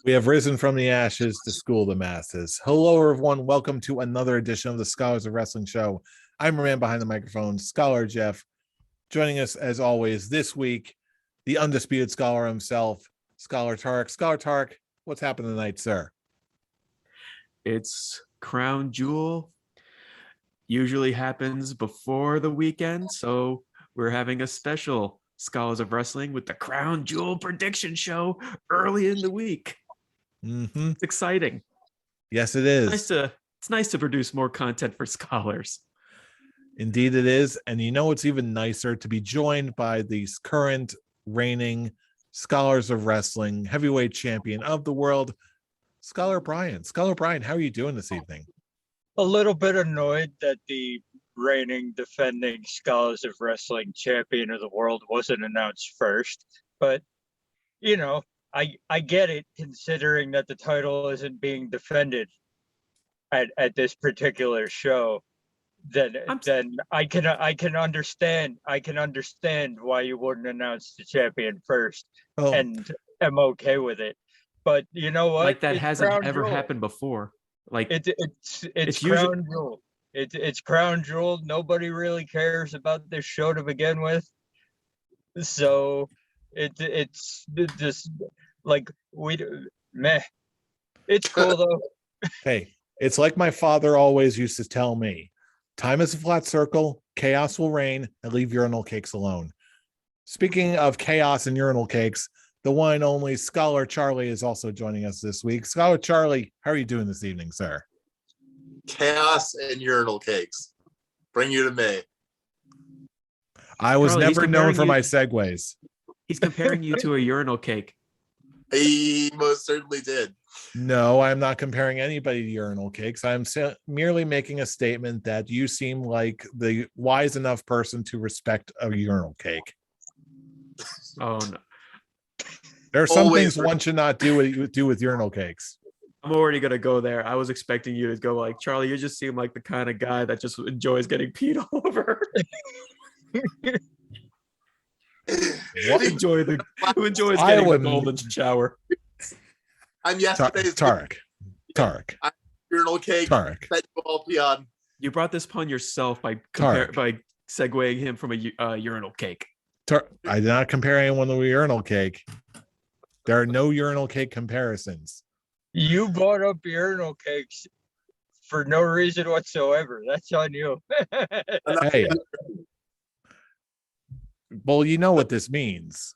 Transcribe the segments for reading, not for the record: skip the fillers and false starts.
We have risen from the ashes to school the masses. Hello, everyone. Welcome to another edition of the Scholars of Wrestling Show. I'm your man behind the microphone, Scholar Jeff. Joining us, as always, this week, the undisputed scholar himself, Scholar Tarek. Scholar Tarek, what's happened tonight, sir? It's Crown Jewel. Usually happens before the weekend, so we're having a special Scholars of Wrestling with the Crown Jewel prediction show early in the week. Mm-hmm. It's exciting. Yes, it is. It's nice to produce more content for scholars. Indeed it is. And you know what's even nicer? To be joined by the current reigning Scholars of Wrestling heavyweight champion of the world, Scholar Brian. Scholar Brian, how are you doing this evening? A little bit annoyed that the reigning defending Scholars of Wrestling champion of the world wasn't announced first. But, you know, I get it, considering that the title isn't being defended at this particular show. Then I can understand why you wouldn't announce the champion first, and I'm okay with it. But you know what? Like that hasn't ever happened before. Like it's Crown Jewel. It's Crown Jewel. Nobody really cares about this show to begin with, so it's just like meh. It's cool though. Hey, it's like my father always used to tell me. Time is a flat circle, chaos will reign, and leave urinal cakes alone. Speaking of chaos and urinal cakes, the one and only Scholar Charlie is also joining us this week. Scholar Charlie, how are you doing this evening, sir? Chaos and urinal cakes. Bring you to me. I was never known for my segues. He's comparing you to a urinal cake. He most certainly did. No, I'm not comparing anybody to urinal cakes. I'm merely making a statement that you seem like the wise enough person to respect a urinal cake. Oh, no. There are some things one should not do with urinal cakes. I'm already going to go there. I was expecting you to go like, Charlie, you just seem like the kind of guy that just enjoys getting peed all over. Who enjoys getting the golden shower? I'm yesterday's Tarek. Urinal cake. Tarek. That you all pee on. You brought this pun yourself by segueing him from a urinal cake. I did not compare anyone to a urinal cake. There are no urinal cake comparisons. You brought up urinal cakes for no reason whatsoever. That's on you. Hey. Well, you know what this means.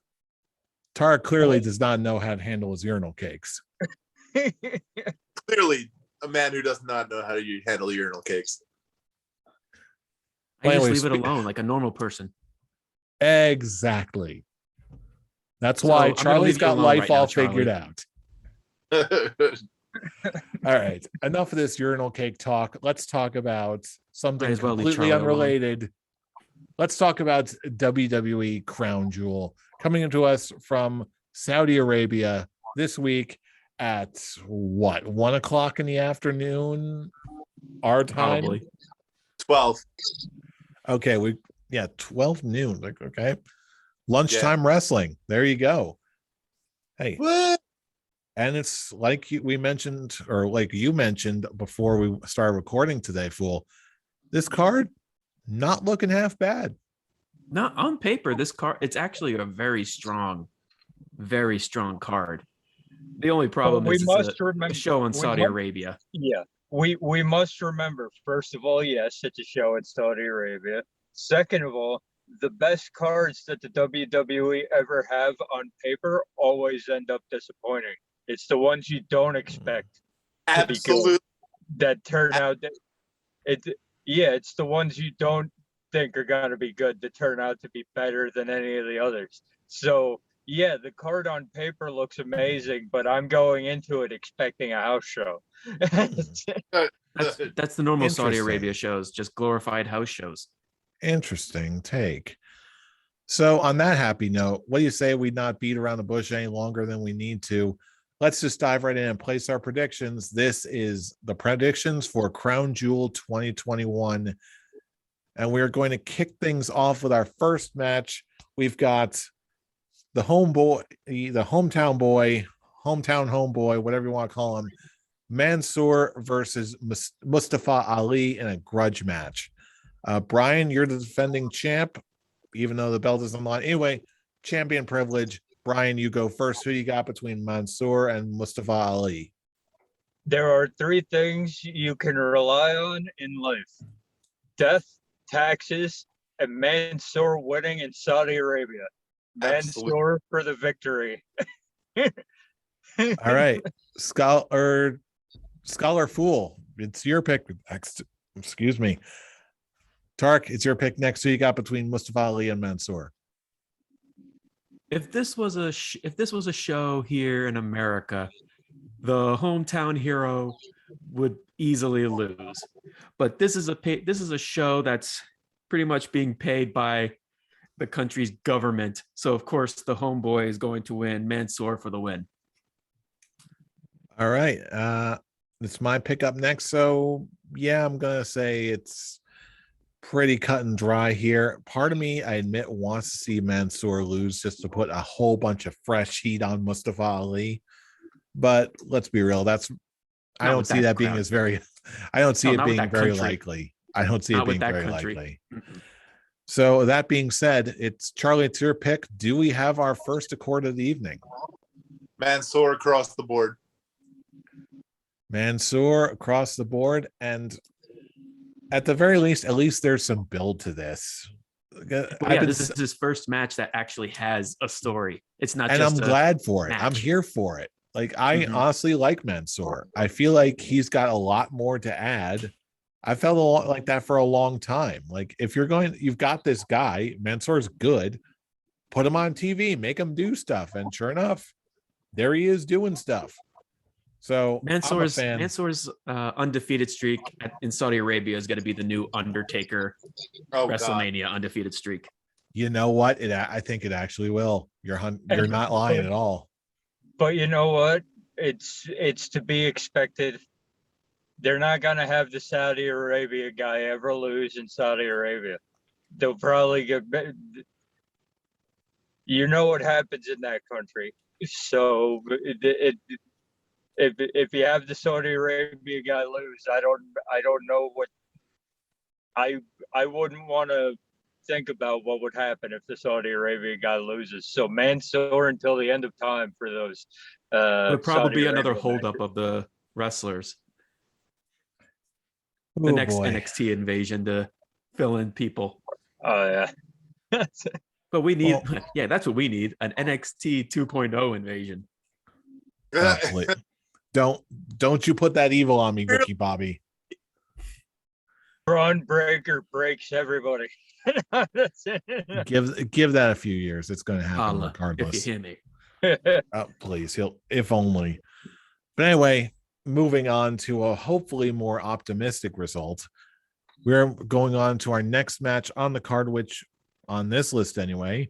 Tarek clearly does not know how to handle his urinal cakes. Clearly, a man who does not know how to handle urinal cakes. I just leave it alone like a normal person. Exactly. That's why Charlie's got life all figured out. All right. Enough of this urinal cake talk. Let's talk about something completely unrelated. Let's talk about WWE Crown Jewel coming into us from Saudi Arabia this week at what, 1 o'clock in the afternoon, our time? Probably 12. Okay, 12 noon. Like, okay. Lunchtime wrestling. There you go. Hey. What? And it's like we mentioned, or like you mentioned before we started recording today, Fool. This card, not looking half bad. Not on paper, this card, it's actually a very strong card. The only problem is it's a show in Saudi Arabia. Yeah, we must remember, first of all, yes, it's a show in Saudi Arabia. Second of all, the best cards that the WWE ever have on paper always end up disappointing. It's the ones you don't expect to be good that turn out. It's the ones you don't think are going to be good that turn out to be better than any of the others. So, yeah, the card on paper looks amazing, but I'm going into it expecting a house show. That's the normal Saudi Arabia shows, just glorified house shows. Interesting take. So on that happy note, what do you say we not beat around the bush any longer than we need to? Let's just dive right in and place our predictions. This is the predictions for Crown Jewel 2021. And we're going to kick things off with our first match. We've got the hometown boy, hometown homeboy, whatever you want to call him, Mansoor versus Mustafa Ali in a grudge match. Brian, you're the defending champ, even though the belt is on the line. Anyway, champion privilege. Brian, you go first. Who you got between Mansoor and Mustafa Ali? There are three things you can rely on in life: death, taxes, and Mansoor winning in Saudi Arabia. Mansoor for the victory. All right. Scholar Fool, it's your pick next. Excuse me. Tark, it's your pick next. Who you got between Mustafa Ali and Mansoor? If this was a show here in America, the hometown hero would easily lose. But this is a show that's pretty much being paid by the country's government. So of course the homeboy is going to win. Mansoor for the win. All right. It's my pick up next. So yeah, I'm gonna say it's pretty cut and dry here. Part of me, I admit, wants to see Mansoor lose just to put a whole bunch of fresh heat on Mustafa Ali. But let's be real, I don't see that being as very I don't see it being very likely. I don't see it being very likely. So that being said, it's Charlie, it's your pick. Do we have our first accord of the evening? Mansoor across the board. Mansoor across the board, and at the very least, at least there's some build to this. This is his first match that actually has a story. It's not, and I'm glad for it. I'm here for it. Like, I honestly like Mansoor. I feel like he's got a lot more to add. I felt a lot like that for a long time. Like, if you've got this guy, Mansoor's good, put him on TV, make him do stuff, and sure enough, there he is doing stuff. So Mansoor's undefeated streak in Saudi Arabia is going to be the new Undertaker WrestleMania undefeated streak. You know what? I think it actually will. You're not lying at all. But you know what? It's to be expected. They're not going to have the Saudi Arabia guy ever lose in Saudi Arabia. They'll probably get. You know what happens in that country. So if you have the Saudi Arabia guy lose, I don't know what I wouldn't want to think about what would happen if the Saudi Arabia guy loses. So Mansoor until the end of time for those. It would probably be another holdup of the wrestlers. The next NXT invasion to fill in people. Oh yeah. But we need, that's what we need, an NXT 2.0 invasion. Don't you put that evil on me, Ricky Bobby. Braun Breaker breaks everybody. Give that a few years. It's going to happen regardless. If you hear me. Oh, please, if only. But anyway, moving on to a hopefully more optimistic result. We're going on to our next match on the card, which on this list anyway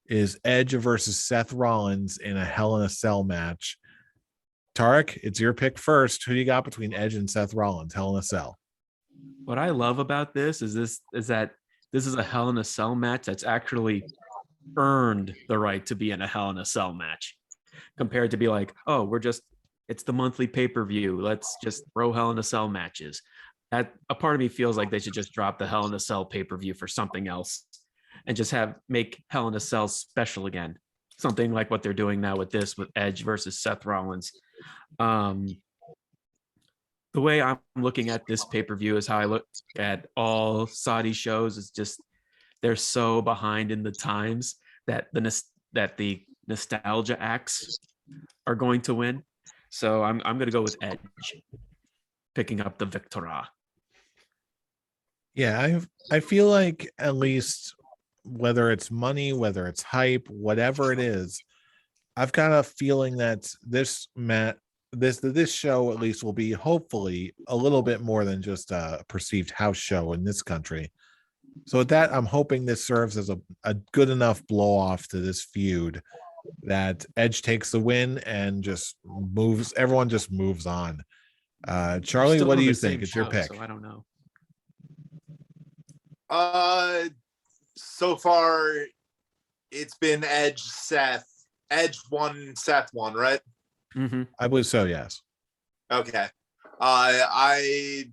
is Edge versus Seth Rollins in a Hell in a Cell match. Tarek, it's your pick first. Who do you got between Edge and Seth Rollins? Hell in a Cell. What I love about this is that this is a Hell in a Cell match that's actually earned the right to be in a Hell in a Cell match, compared to be like, oh, it's the monthly pay-per-view. Let's just throw Hell in a Cell matches. That a part of me feels like they should just drop the Hell in a Cell pay-per-view for something else and just make Hell in a Cell special again. Something like what they're doing now with Edge versus Seth Rollins. The way I'm looking at this pay-per-view is how I look at all Saudi shows. Is just they're so behind in the times that the nostalgia acts are going to win. So I'm going to go with Edge picking up the victory. Yeah, I feel like at least whether it's money, whether it's hype, whatever it is, I've got a feeling that this show at least will be hopefully a little bit more than just a perceived house show in this country. So with that, I'm hoping this serves as a good enough blow off to this feud that Edge takes the win and everyone just moves on. Charlie, what do you think? It's your pick. So I don't know. So far it's been Edge, Seth. Edge won, Seth won, right? Mm-hmm. I believe so, yes. Okay. I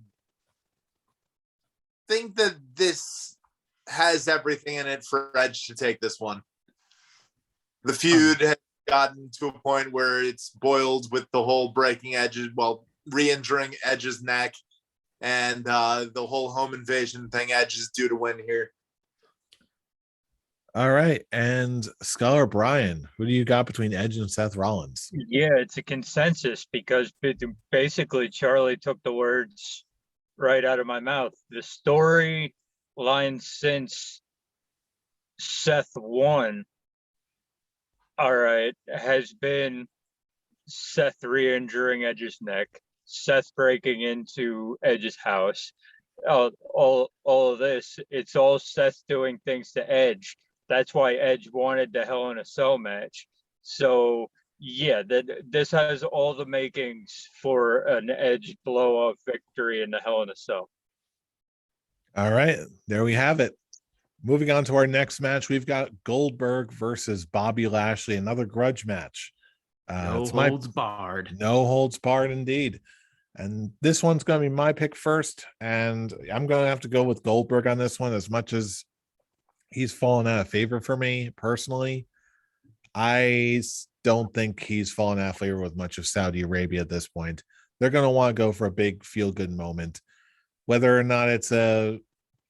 think that this has everything in it for Edge to take this one. The feud has gotten to a point where it's boiled with the whole breaking Edge's, re-injuring Edge's neck, and the whole home invasion thing Edge is due to win here. All right. And Scholar Brian, who do you got between Edge and Seth Rollins? Yeah, it's a consensus because basically Charlie took the words right out of my mouth. The storyline since Seth won, all right, has been Seth re-injuring Edge's neck, Seth breaking into Edge's house, all of this. It's all Seth doing things to Edge. That's why Edge wanted the Hell in a Cell match. So yeah, this has all the makings for an Edge blow-off victory in the Hell in a Cell. All right, there we have it. Moving on to our next match, we've got Goldberg versus Bobby Lashley, another grudge match. No holds barred. No holds barred indeed. And this one's going to be my pick first. And I'm going to have to go with Goldberg on this one, as much as he's fallen out of favor for me personally. I don't think he's fallen out of favor with much of Saudi Arabia at this point. They're going to want to go for a big feel-good moment. Whether or not it's a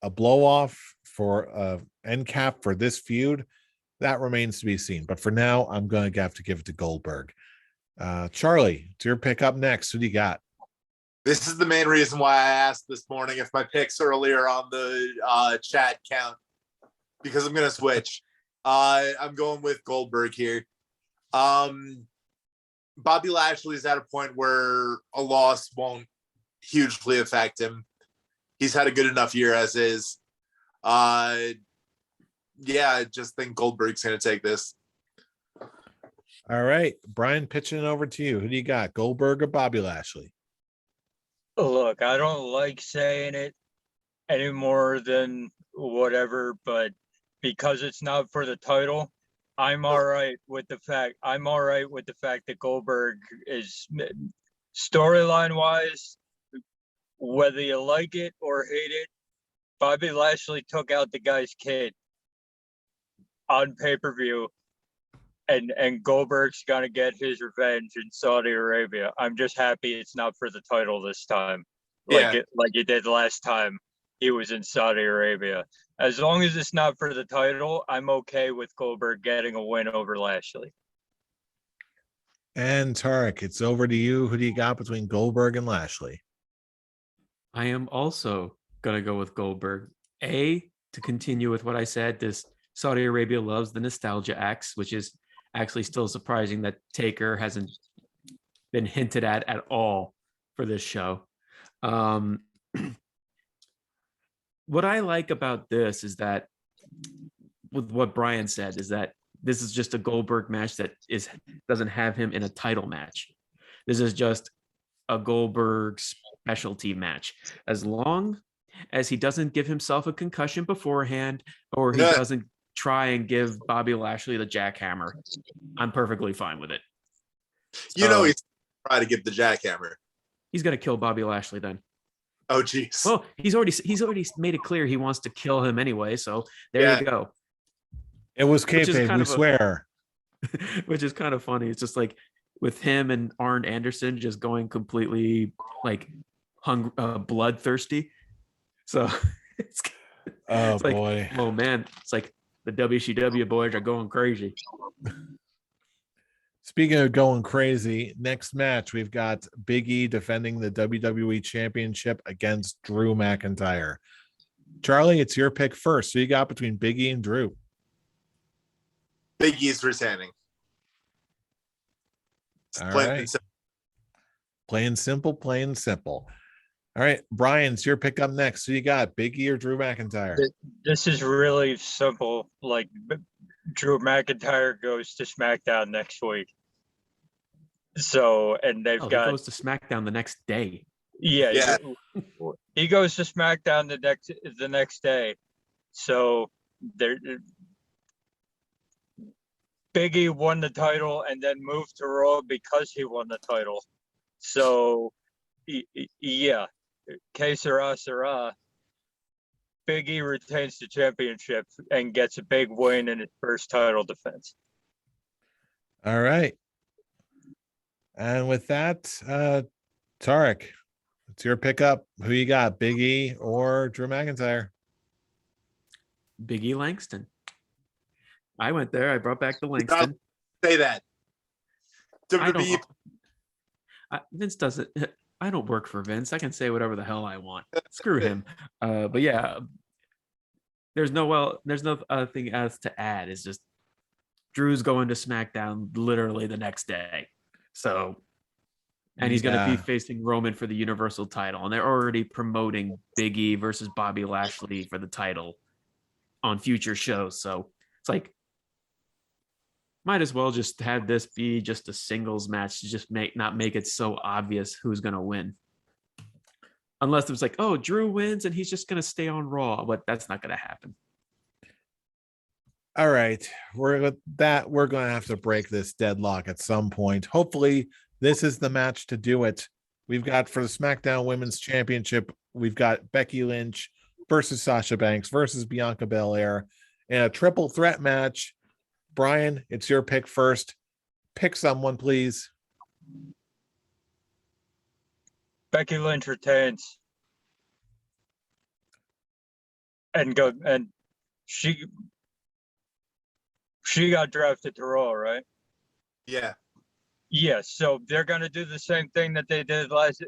blow-off for end cap for this feud, that remains to be seen. But for now, I'm going to have to give it to Goldberg. Charlie, it's your pick up next. Who do you got? This is the main reason why I asked this morning if my picks earlier on the chat count, because I'm going to switch. I'm going with Goldberg here. Bobby Lashley's at a point where a loss won't hugely affect him. He's had a good enough year as is. I just think Goldberg's going to take this. All right, Brian, pitching it over to you. Who do you got, Goldberg or Bobby Lashley? Look, I don't like saying it any more than whatever, but because it's not for the title, I'm all right with the fact that Goldberg is, storyline wise, whether you like it or hate it, Bobby Lashley took out the guy's kid on pay-per-view, and Goldberg's gonna get his revenge in Saudi Arabia. I'm just happy it's not for the title this time, like it did last time he was in Saudi Arabia. As long as it's not for the title, I'm okay with Goldberg getting a win over Lashley. And Tarek, it's over to you. Who do you got between Goldberg and Lashley? I am also going to go with Goldberg. To continue with what I said, this Saudi Arabia loves the nostalgia acts, which is actually still surprising that Taker hasn't been hinted at all for this show. What I like about this is that, with what Brian said, is that this is just a Goldberg match that doesn't have him in a title match. This is just a Goldberg specialty match. As long as he doesn't give himself a concussion beforehand, or he doesn't try and give Bobby Lashley the jackhammer, I'm perfectly fine with it. He's trying to give the jackhammer. He's going to kill Bobby Lashley then. Oh, geez. Well, he's already made it clear he wants to kill him anyway. So there you go. It was kayfabe, we swear. Which is kind of funny. It's just like with him and Arn Anderson just going completely like bloodthirsty. So it's like, boy. Oh man, it's like the WCW boys are going crazy. Speaking of going crazy, next match, we've got Biggie defending the WWE Championship against Drew McIntyre. Charlie, it's your pick first. So you got between Biggie and Drew? Biggie's retaining. All right. Plain simple. All right, Brian, it's your pick up next. So you got Biggie or Drew McIntyre? This is really simple. Like, Drew McIntyre goes to SmackDown next week. So, and he goes to SmackDown the next day. Yeah. He goes to SmackDown the next day. So Biggie won the title and then moved to Raw because he won the title. So, yeah, que sera, sera. Biggie retains the championship and gets a big win in his first title defense. All right. And with that, Tarek, it's your pickup. Who you got, Biggie or Drew McIntyre? Biggie Langston. I went there. I brought back the Langston. Say that. WWE. Vince doesn't. I don't work for Vince. I can say whatever the hell I want. Screw him. But yeah, there's no other thing else to add. It's just Drew's going to SmackDown literally the next day. So, and he's going to be facing Roman for the Universal title, and they're already promoting Big E versus Bobby Lashley for the title on future shows. So it's like, might as well just have this be just a singles match to just not make it so obvious who's going to win. Unless it was like, oh, Drew wins and he's just going to stay on Raw, but that's not going to happen. All right. We're going to have to break this deadlock at some point. Hopefully this is the match to do it. We've got for the SmackDown Women's Championship, we've got Becky Lynch versus Sasha Banks versus Bianca Belair in a triple threat match. Brian, it's your pick first. Pick someone, please. Becky Lynch retains. And she got drafted to Raw, right? Yeah. Yeah, so they're gonna do the same thing that they did last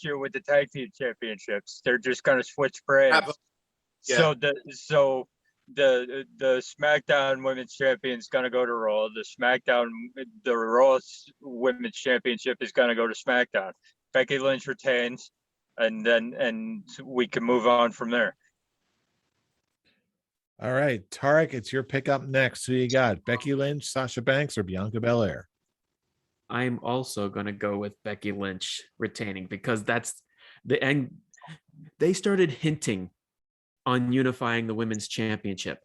year with the tag team championships. They're just gonna switch brands. Yeah. So the SmackDown Women's Champion is gonna go to Raw. The Raw Women's Championship is gonna go to SmackDown. Becky Lynch retains, and we can move on from there. All right, Tarek, it's your pick up next. Who you got? Becky Lynch, Sasha Banks, or Bianca Belair? I'm also going to go with Becky Lynch retaining because that's the end. They started hinting on unifying the women's championship.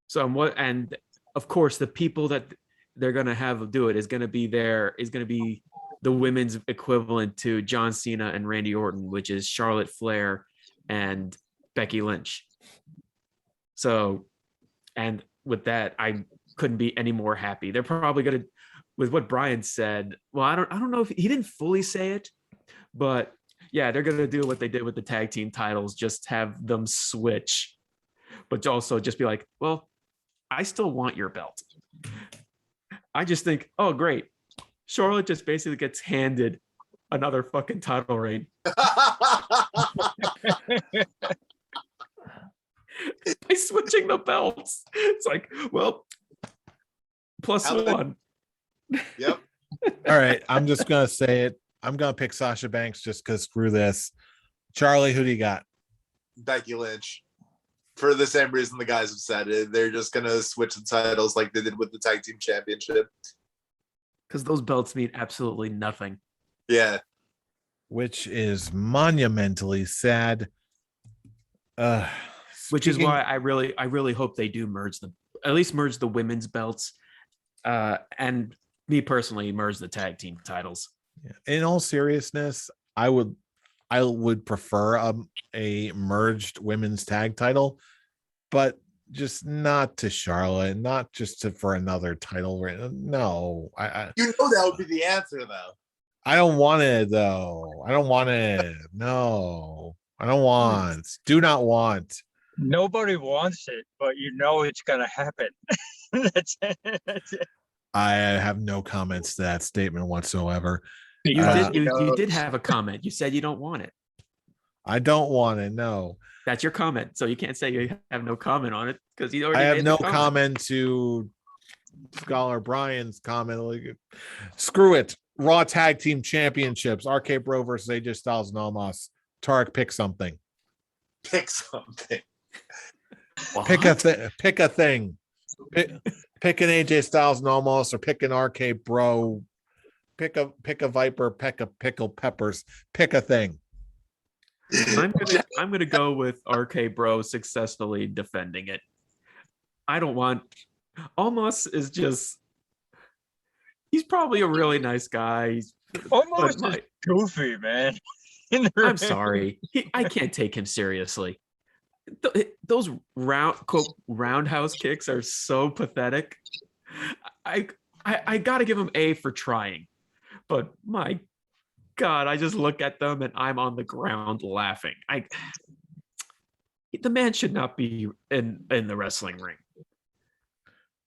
So and of course, the people that they're going to have do it is going to be the women's equivalent to John Cena and Randy Orton, which is Charlotte Flair and Becky Lynch. So, and with that, I couldn't be any more happy. They're probably going to, with what Brian said. Well, I don't know if he didn't fully say it, but yeah, they're going to do what they did with the tag team titles, just have them switch, but also just be like, well, I still want your belt. I just think, oh, great. Charlotte just basically gets handed another fucking title reign. By switching the belts. It's like, well, +1. Yep. All right. I'm just going to say it. I'm going to pick Sasha Banks just because screw this. Charlie, who do you got? Becky Lynch. For the same reason the guys have said it. They're just going to switch the titles like they did with the tag team championship. Because those belts mean absolutely nothing. Yeah. Which is monumentally sad. Which is why I really hope they do merge the women's belts, and me personally merge the tag team titles. In all seriousness, I would prefer a merged women's tag title, but just not to Charlotte, not just for another title. No, that would be the answer though. I don't want it though. I don't want it. No, I don't want. Do not want. Nobody wants it, but it's gonna happen. That's it. I have no comments to that statement whatsoever. You did have a comment. You said you don't want it. I don't want it. No, that's your comment. So you can't say you have no comment on it because you already. I have no comment to Scholar Brian's comment. Like, screw it. Raw Tag Team Championships. RK Bro versus AJ Styles and Omos. Tarek, pick something. Pick something. Pick a thing. Pick a thing. Pick an AJ Styles and Omos, or pick an RK Bro. Pick a Viper. Pick a Pickle Peppers. Pick a thing. I'm gonna go with RK Bro successfully defending it. I don't want Omos is just, he's probably a really nice guy. Almost is goofy, man. I'm sorry. I can't take him seriously. Those roundhouse kicks are so pathetic. I gotta give him A for trying. But my God, I just look at them and I'm on the ground laughing. The man should not be in the wrestling ring.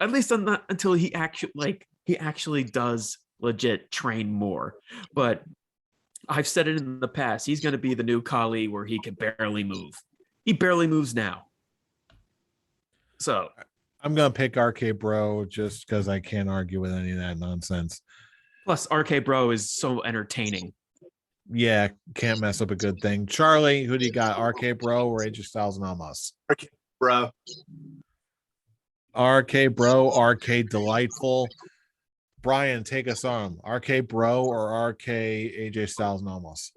At least until he actually does legit train more. But I've said it in the past. He's going to be the new Kali where he can barely move. He barely moves now. So I'm going to pick RK Bro just because I can't argue with any of that nonsense. Plus, RK Bro is so entertaining. Yeah, can't mess up a good thing. Charlie, who do you got? RK Bro or AJ Styles and Omos? RK Bro. RK Bro, RK Delightful. Brian, take us on. RK Bro or RK AJ Styles and Omos?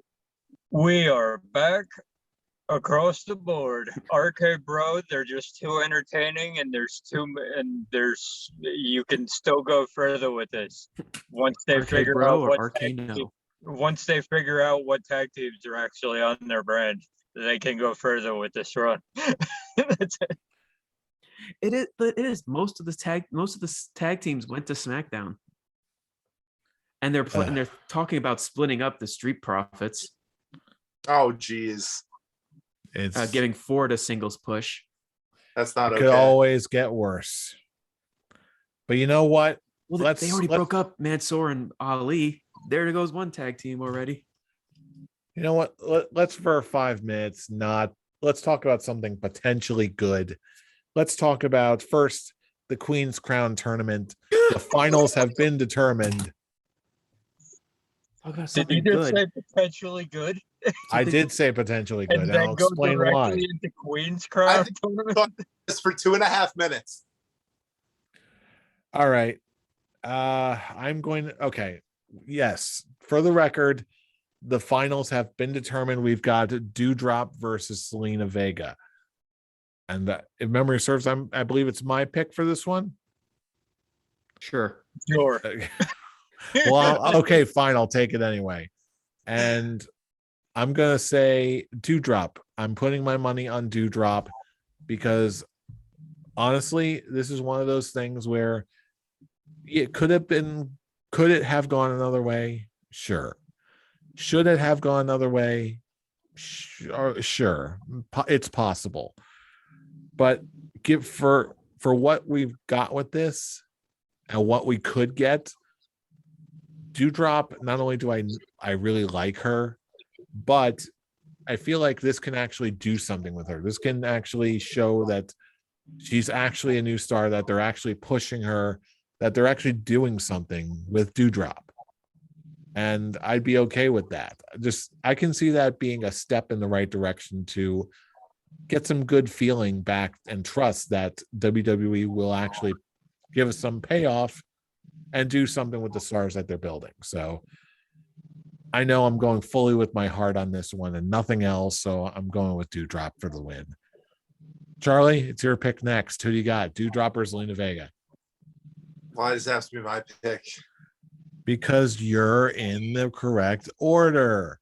We are back across the board. RK Bro, they're just too entertaining, and you can still go further with this once they figure out once they figure out what tag teams are actually on their brand, they can go further with this run. That's it. It is. Most of the tag teams went to SmackDown, and they're talking about splitting up the Street Profits. Oh, geez. It's giving Ford a singles push. That's not okay. Could always get worse. But you know what? Well, they already broke up Mansoor and Ali. There goes one tag team already. You know what? Let's for 5 minutes let's talk about something potentially good. Let's talk about first the Queen's Crown tournament. The finals have been determined. Did you just say potentially good? I did say potentially good, and I'll explain why. Into Queen's Crown tournament for 2.5 minutes. All right. Okay. Yes. For the record, the finals have been determined. We've got Doudrop versus Selena Vega. And if memory serves, I believe it's my pick for this one. Sure. Well, okay, fine. I'll take it anyway. And I'm going to say Doudrop. I'm putting my money on Doudrop because honestly, this is one of those things where it could it have gone another way? Sure. Should it have gone another way? Sure. It's possible. But for what we've got with this and what we could get, Doudrop, not only do I really like her, but I feel like this can actually do something with her. This can actually show that she's actually a new star, that they're actually pushing her, that they're actually doing something with Doudrop. And I'd be okay with that. I can see that being a step in the right direction to get some good feeling back and trust that WWE will actually give us some payoff and do something with the stars that they're building. So I know I'm going fully with my heart on this one and nothing else. So I'm going with Doudrop for the win. Charlie, it's your pick next. Who do you got? Doudrop or Zelina Vega? Why does that have to be my pick? Because you're in the correct order.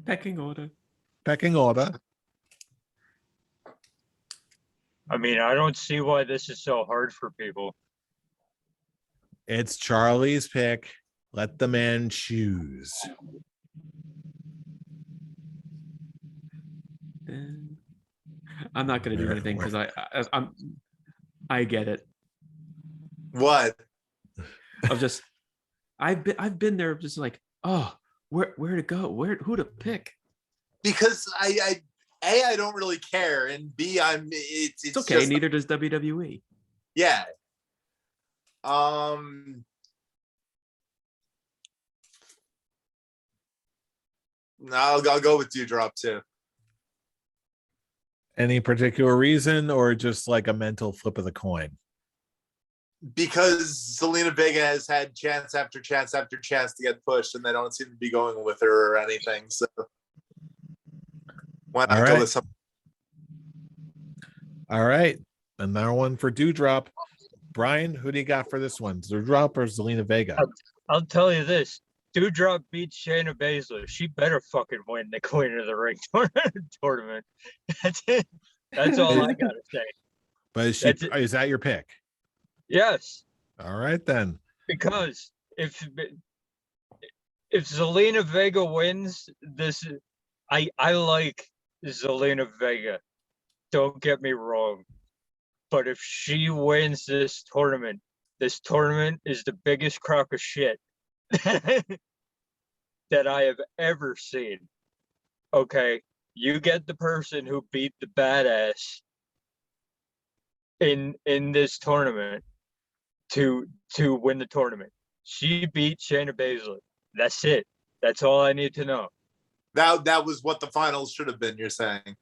Pecking order. I mean, I don't see why this is so hard for people. It's Charlie's pick. Let the man choose. I'm not going to do anything because I get it. What? I've been there, just like, oh, where to go, who to pick? Because I don't really care, and B, it's okay. Neither does WWE. Yeah. No, I'll go with Doudrop too. Any particular reason, or just like a mental flip of the coin? Because Zelina Vega has had chance after chance after chance to get pushed, and they don't seem to be going with her or anything. So why not go with something? All right. Another one for Dewdrop. Brian, who do you got for this one? Dewdrop or Zelina Vega? I'll tell you this. Dewdrop beats Shayna Baszler. She better fucking win the Queen of the Ring tournament. That's it. That's all I gotta say. But is that your pick? Yes. All right then. Because if Zelina Vega wins this, I like Zelina Vega. Don't get me wrong. But if she wins this tournament is the biggest crock of shit that I have ever seen. Okay, you get the person who beat the badass in this tournament to win the tournament. She beat Shayna Baszler. That's it. That's all I need to know. That was what the finals should have been, you're saying?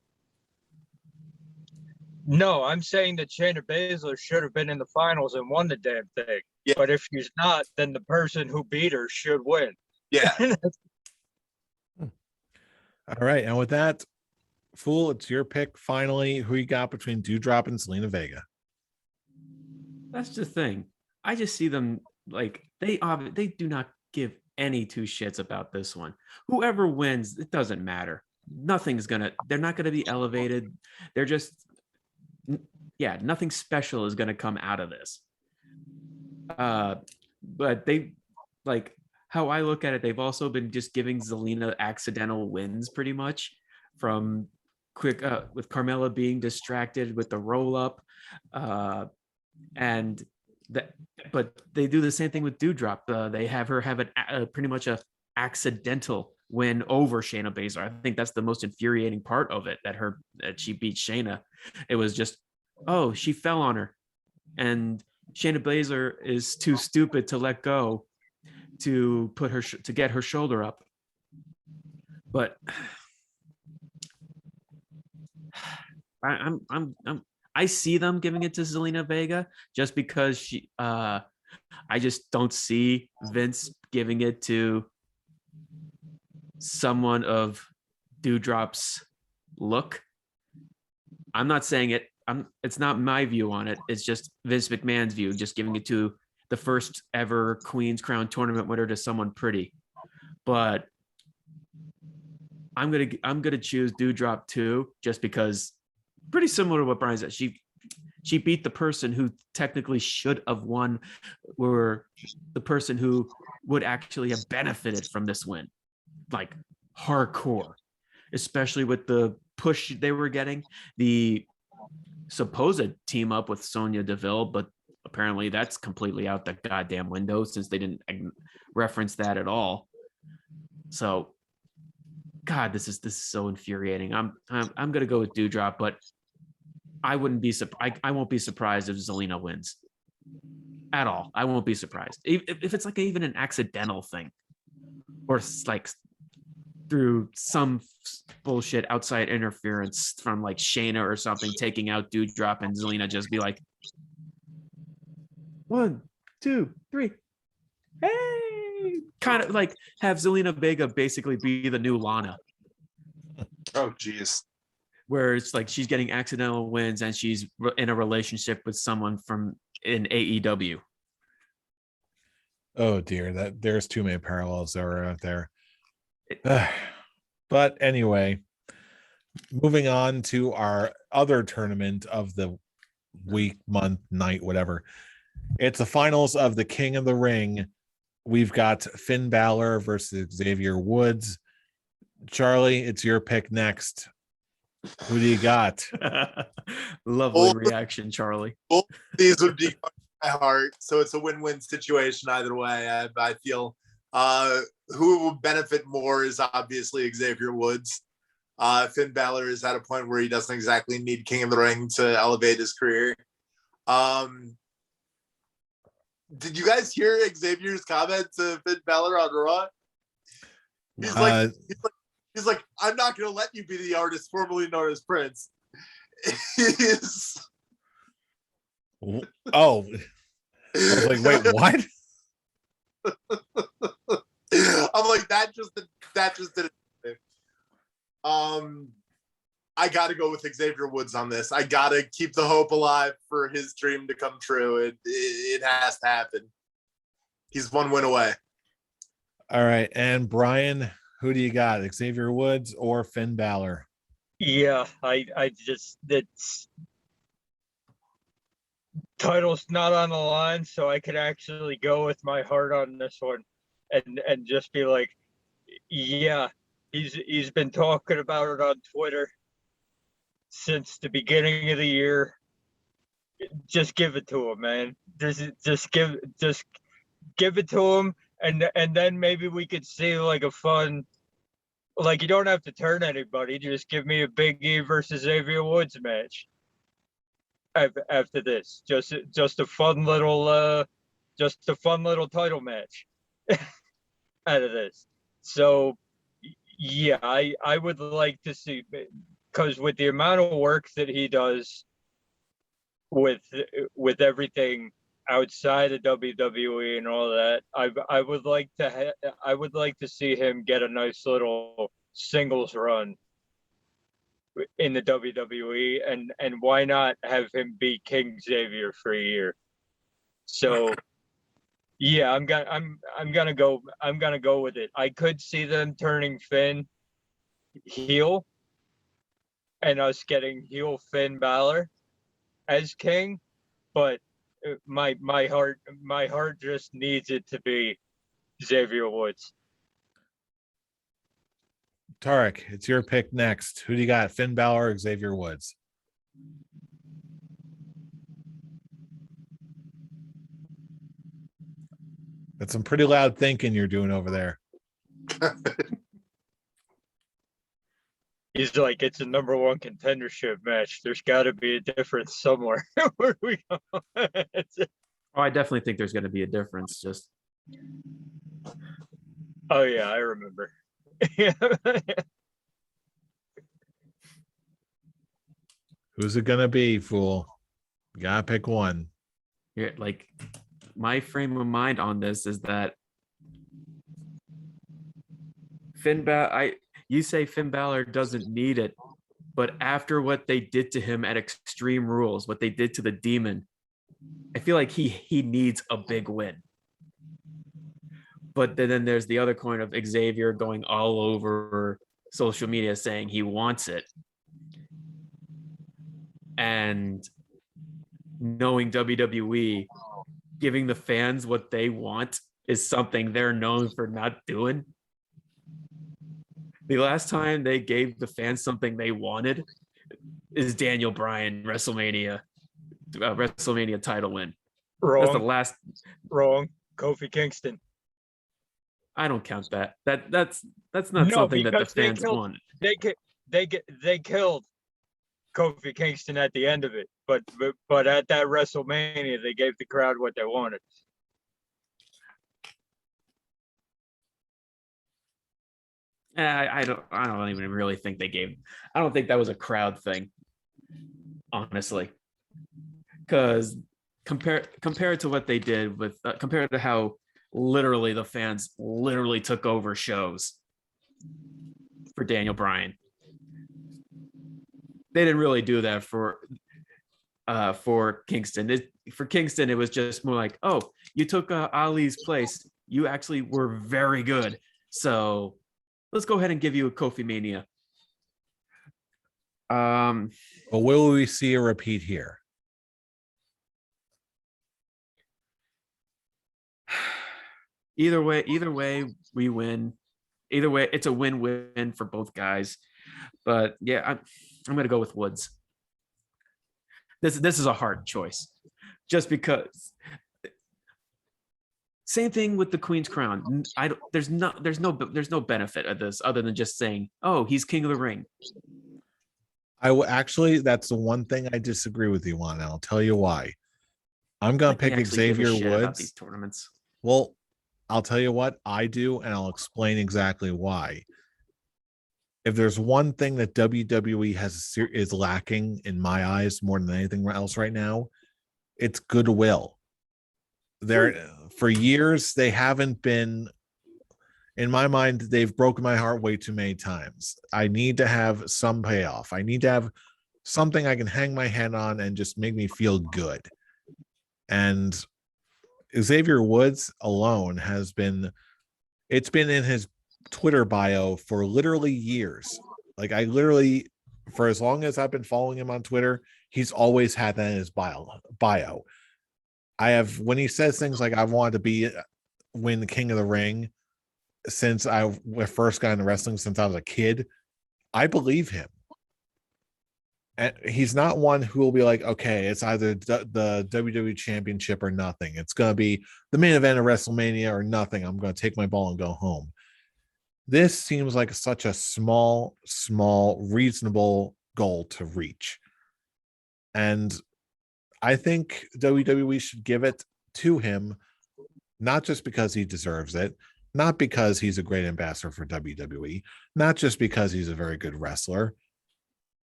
No, I'm saying that Shayna Baszler should have been in the finals and won the damn thing. Yeah. But if she's not, then the person who beat her should win. Yeah. All right. And with that, Fool, it's your pick finally. Who you got between Dewdrop and Zelina Vega? That's the thing. I just see them like they do not give any two shits about this one. Whoever wins, it doesn't matter. They're not gonna be elevated. They're just nothing special is gonna come out of this. But they, like how I look at it, they've also been just giving Zelina accidental wins pretty much from quick with Carmella being distracted with the roll up, but they do the same thing with Dewdrop. They have her have pretty much a accidental win over Shayna Baszler. I think that's the most infuriating part of it, that she beat Shayna. It was just, oh, she fell on her, and Shayna Baszler is too stupid to let go to put her to get her shoulder up. But I see them giving it to Zelina Vega just because she. I just don't see Vince giving it to someone of Dewdrop's look. I'm not saying it. It's not my view on it. It's just Vince McMahon's view, just giving it to the first ever Queen's Crown tournament winner, to someone pretty. But I'm gonna choose Dewdrop too, just because, pretty similar to what Brian said. She beat the person who technically should have won, or the person who would actually have benefited from this win, like hardcore, especially with the push they were getting, the supposed team up with Sonya Deville, but apparently that's completely out the goddamn window since they didn't reference that at all. So, God, this is so infuriating. I'm gonna go with Dewdrop, but I won't be surprised if Zelina wins at all. I won't be surprised if it's like even an accidental thing, or like through some bullshit outside interference from like Shayna or something, taking out Dewdrop, and Zelina just be like, 1, 2, 3, hey, kind of like have Zelina Vega basically be the new Lana. Oh, geez. Where it's like she's getting accidental wins and she's in a relationship with someone from in AEW. Oh dear, there's too many parallels that are out there. But anyway, moving on to our other tournament of the week, month, night, whatever. It's the finals of the King of the Ring. We've got Finn Balor versus Xavier Woods. Charlie, it's your pick next. Who do you got? Lovely reaction, Charlie. These would be my heart, so it's a win-win situation either way. I feel who will benefit more is obviously Xavier Woods. Finn Balor is at a point where he doesn't exactly need King of the Ring to elevate his career. Did you guys hear Xavier's comment to Finn Balor on Raw? He's like, I'm not going to let you be the artist formerly known as Prince. Oh, I was like, wait, what? I'm like, that just didn't. I got to go with Xavier Woods on this. I got to keep the hope alive for his dream to come true. It has to happen. He's one win away. All right. And Brian, who do you got? Xavier Woods or Finn Balor? Yeah, I just, it's title's not on the line, so I could actually go with my heart on this one and just be like, yeah, he's been talking about it on Twitter since the beginning of the year. Just give it to him, man. Just give it to him, and then maybe we could see like a fun, like, you don't have to turn anybody. Just give me a Biggie versus Xavier Woods match after this. Just a fun little title match out of this. So yeah, I would like to see, because with the amount of work that he does with everything outside of WWE and all that, I would like to see him get a nice little singles run in the WWE, and why not have him be King Xavier for a year? So yeah, I'm gonna go with it. I could see them turning Finn heel and us getting heel Finn Balor as king, but my heart just needs it to be Xavier Woods. Tarek, it's your pick next. Who do you got? Finn Balor or Xavier Woods? That's some pretty loud thinking you're doing over there. He's like, it's a number one contendership match. There's got to be a difference somewhere. Where we go? Oh, I definitely think there's going to be a difference. Just. Oh yeah, I remember. Who's it gonna be, fool? You gotta pick one. Yeah, like my frame of mind on this is that you say Finn Balor doesn't need it, but after what they did to him at Extreme Rules, what they did to the Demon, I feel like he needs a big win. But then there's the other coin of Xavier going all over social media saying he wants it. And knowing WWE, giving the fans what they want is something they're known for not doing. The last time they gave the fans something they wanted is Daniel Bryan WrestleMania title win. Wrong. That's the last. Wrong. Kofi Kingston. I don't count that. That's not something that the fans wanted. They killed Kofi Kingston at the end of it, but at that WrestleMania they gave the crowd what they wanted. I don't even really think they gave. I don't think that was a crowd thing, honestly, because compared to what they did with compared to how literally the fans literally took over shows for Daniel Bryan. They didn't really do that for Kingston. For Kingston, it was just more like, oh, you took Ali's place. You actually were very good. So let's go ahead and give you a Kofi Mania. But will we see a repeat here? Either way, we win. Either way, it's a win-win for both guys. But yeah, I'm gonna go with Woods. This is a hard choice, just because. Same thing with the Queen's Crown. There's no benefit of this other than just saying, oh, he's King of the Ring. Actually, that's the one thing I disagree with you on, and I'll tell you why. I'm gonna pick Xavier Woods. These tournaments. Well, I'll tell you what I do, and I'll explain exactly why. If there's one thing that WWE is lacking in my eyes more than anything else right now, it's goodwill. For years, they haven't been. in my mind, they've broken my heart way too many times. I need to have some payoff. I need to have something I can hang my head on and just make me feel good. And Xavier Woods alone it's been in his Twitter bio for literally years. Like for as long as I've been following him on Twitter, he's always had that in his bio. When he says things like, I wanted to win the King of the Ring since I first got into wrestling, since I was a kid, I believe him. And he's not one who will be like, okay, it's either the WWE Championship or nothing. It's going to be the main event of WrestleMania or nothing. I'm going to take my ball and go home. This seems like such a small, reasonable goal to reach. And I think WWE should give it to him, not just because he deserves it, not because he's a great ambassador for WWE, not just because he's a very good wrestler,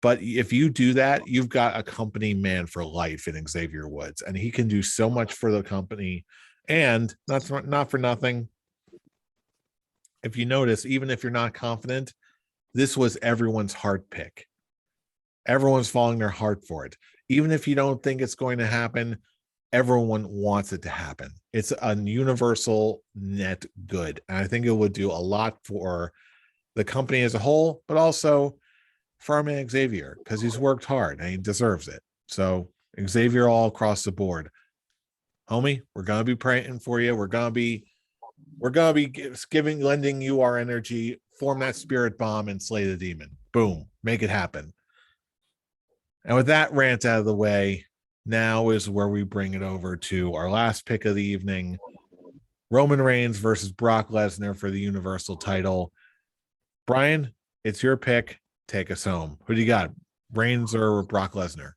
but if you do that, you've got a company man for life in Xavier Woods, and he can do so much for the company. And not for nothing, if you notice, even if you're not confident, this was everyone's heart pick. Everyone's following their heart for it. Even if you don't think it's going to happen, everyone wants it to happen. It's a universal net good. And I think it would do a lot for the company as a whole, but also for our man Xavier, because he's worked hard and he deserves it. So Xavier all across the board. Homie, we're going to be praying for you. We're going to be lending you our energy, form that spirit bomb and slay the demon. Boom, make it happen. And with that rant out of the way, now is where we bring it over to our last pick of the evening. Roman Reigns versus Brock Lesnar for the Universal title. Brian, it's your pick. Take us home. Who do you got? Reigns or Brock Lesnar?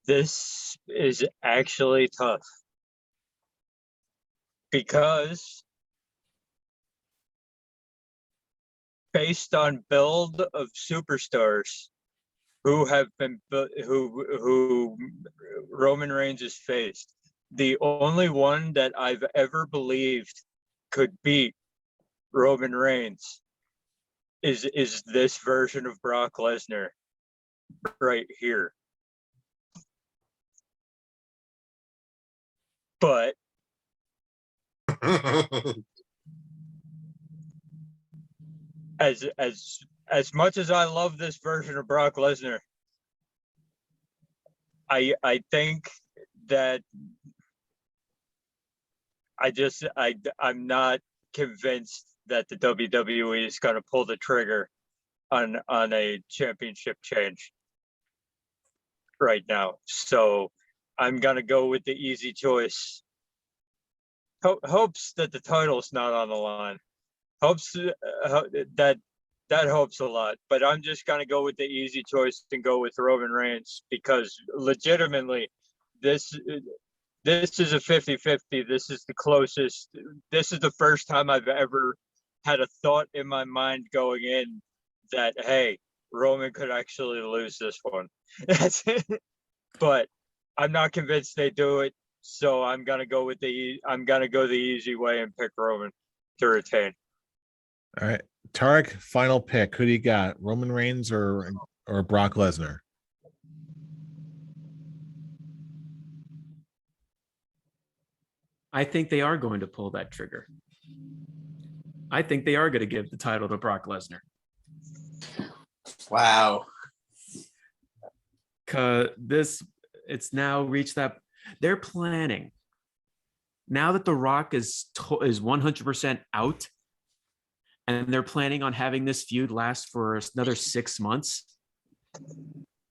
This is actually tough because based on build of superstars who Roman Reigns has faced, the only one that I've ever believed could beat Roman Reigns is this version of Brock Lesnar right here. But as much as I love this version of Brock Lesnar, I think that I'm not convinced that the WWE is going to pull the trigger on a championship change right now. So I'm going to go with the easy choice. Hopes that the title's not on the line. Hopes that helps a lot. But I'm just going to go with the easy choice and go with Roman Reigns because legitimately this is a 50-50. This is the closest. This is the first time I've ever had a thought in my mind going in that, hey, Roman could actually lose this one. But I'm not convinced they do it. So I'm gonna go the easy way and pick Roman to retain. All right. Tarek, final pick. Who do you got? Roman Reigns or Brock Lesnar? I think they are going to pull that trigger. I think they are going to give the title to Brock Lesnar. Wow. It's now reached that they're planning. Now that The Rock is 100% out, and they're planning on having this feud last for another 6 months.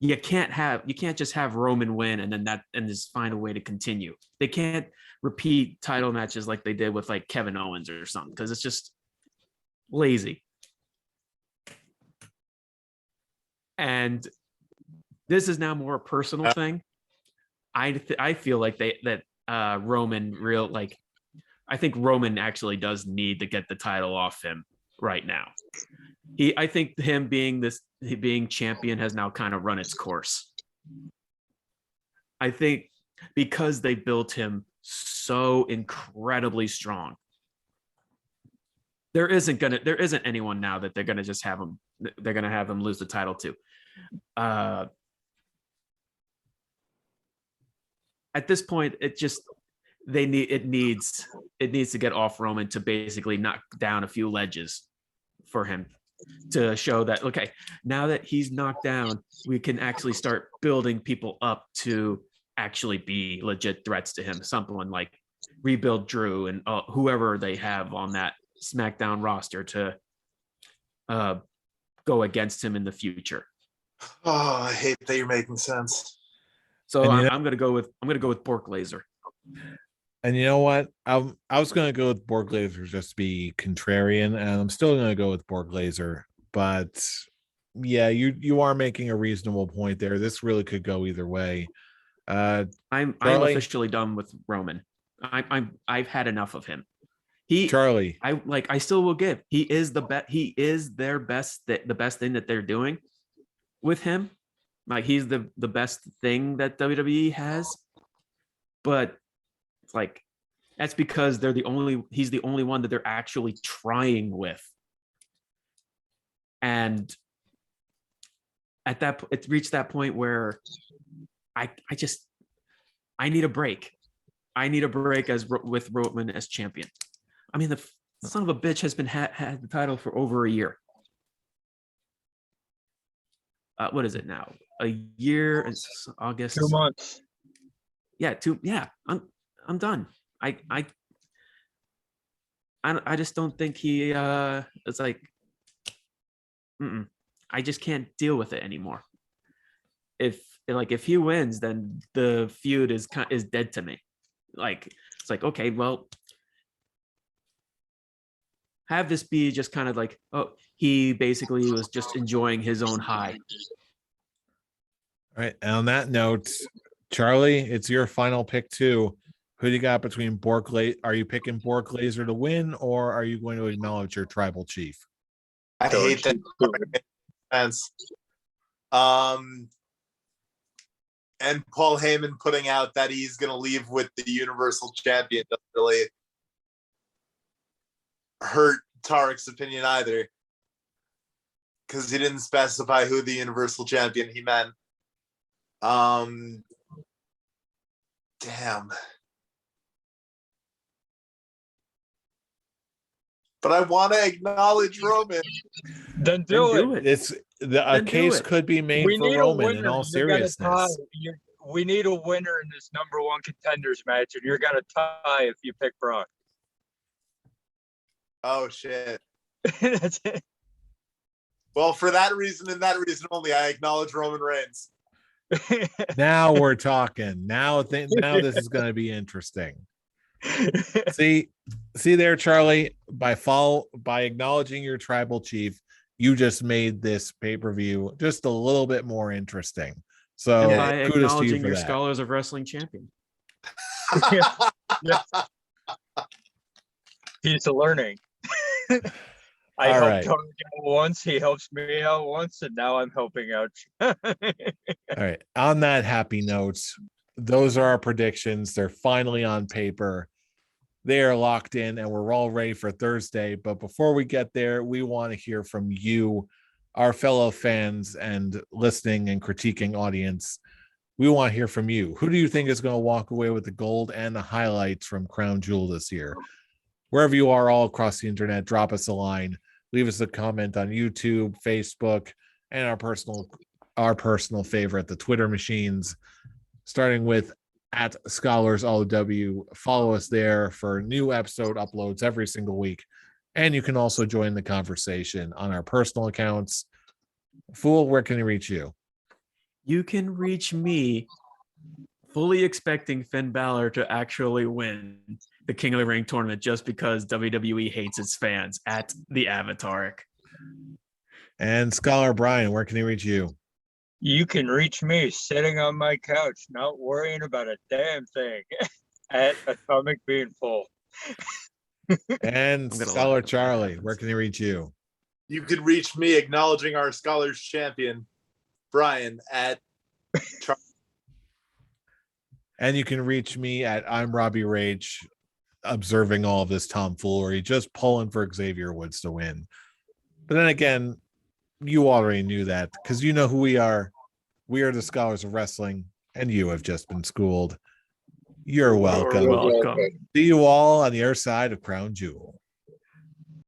You can't just have Roman win and just find a way to continue. They can't repeat title matches like they did with like Kevin Owens or something because it's just lazy. And this is now more a personal thing. I feel like Roman I think Roman actually does need to get the title off him right now. I think him being champion has now kind of run its course. I think because they built him so incredibly strong. there isn't anyone now that they're gonna just have him. They're gonna have him lose the title to. At this point, it needs to get off Roman to basically knock down a few ledges for him to show that, okay, now that he's knocked down, we can actually start building people up to actually be legit threats to him. Someone like rebuild Drew and whoever they have on that SmackDown roster to go against him in the future. Oh, I hate that you're making sense. So I'm gonna go with Bork Laser. And you know what? I was going to go with Borg Laser just to be contrarian, and I'm still going to go with Borg Laser. But yeah, you are making a reasonable point there. This really could go either way. I'm officially done with Roman. I've had enough of him. Charlie. I still will give. He is he is their best. The best thing that they're doing with him. Like he's the best thing that WWE has. But like that's because he's the only one that they're actually trying with. And at that it's reached that point where I need a break. I need a break with Roman as champion. I mean, the son of a bitch has been had the title for over a year. What is it now? A year? It's August. 2 months. Yeah, I'm done. I just don't think he it's like I just can't deal with it anymore. If he wins, then the feud is dead to me. Like it's like, okay, well, have this be just kind of like, oh, he basically was just enjoying his own high. All right. And on that note, Charlie, it's your final pick too. Who do you got between Bork Laser? Are you picking Bork Laser to win, or are you going to acknowledge your tribal chief? I hate that. Sense. And Paul Heyman putting out that he's going to leave with the Universal Champion doesn't really hurt Tarek's opinion either, because he didn't specify who the Universal Champion he meant. Damn. But I want to acknowledge Roman. Then do it. It's a case could be made for Roman in all seriousness. We need a winner in this number one contenders match, and you're gonna tie if you pick Brock. Oh shit. That's it. Well, for that reason and that reason only, I acknowledge Roman Reigns. Now we're talking. Now this is going to be interesting. See there, Charlie. By acknowledging your tribal chief, you just made this pay-per-view just a little bit more interesting. So by kudos to you for your that. Scholars of Wrestling champion. Yeah. He's learning. I helped Tony out once, he helps me out once, and now I'm helping out. All right. On that happy note, those are our predictions. They're finally on paper. They are locked in, and we're all ready for Thursday. But before we get there, we want to hear from you, our fellow fans and listening and critiquing audience. We want to hear from you. Who do you think is going to walk away with the gold and the highlights from Crown Jewel this year? Wherever you are all across the internet, drop us a line. Leave us a comment on YouTube, Facebook, and our personal favorite, the Twitter machines, starting with @ScholarsOW. Follow us there for new episode uploads every single week. And you can also join the conversation on our personal accounts. Fool, where can you reach you? You can reach me fully expecting Finn Balor to actually win the King of the Ring tournament just because WWE hates its fans at the Avataric. And Scholar Brian, where can he reach you? You can reach me sitting on my couch, not worrying about a damn thing, at Atomic Being Full. And Scholar Charlie, where can he reach you? You could reach me acknowledging our Scholars champion, Brian, at And you can reach me at I'm Robbie Rage observing all of this tomfoolery, just pulling for Xavier Woods to win. But then again, you already knew that because you know who we are. We are the Scholars of Wrestling, and you have just been schooled. You're welcome. Welcome. See you all on the other side of Crown Jewel.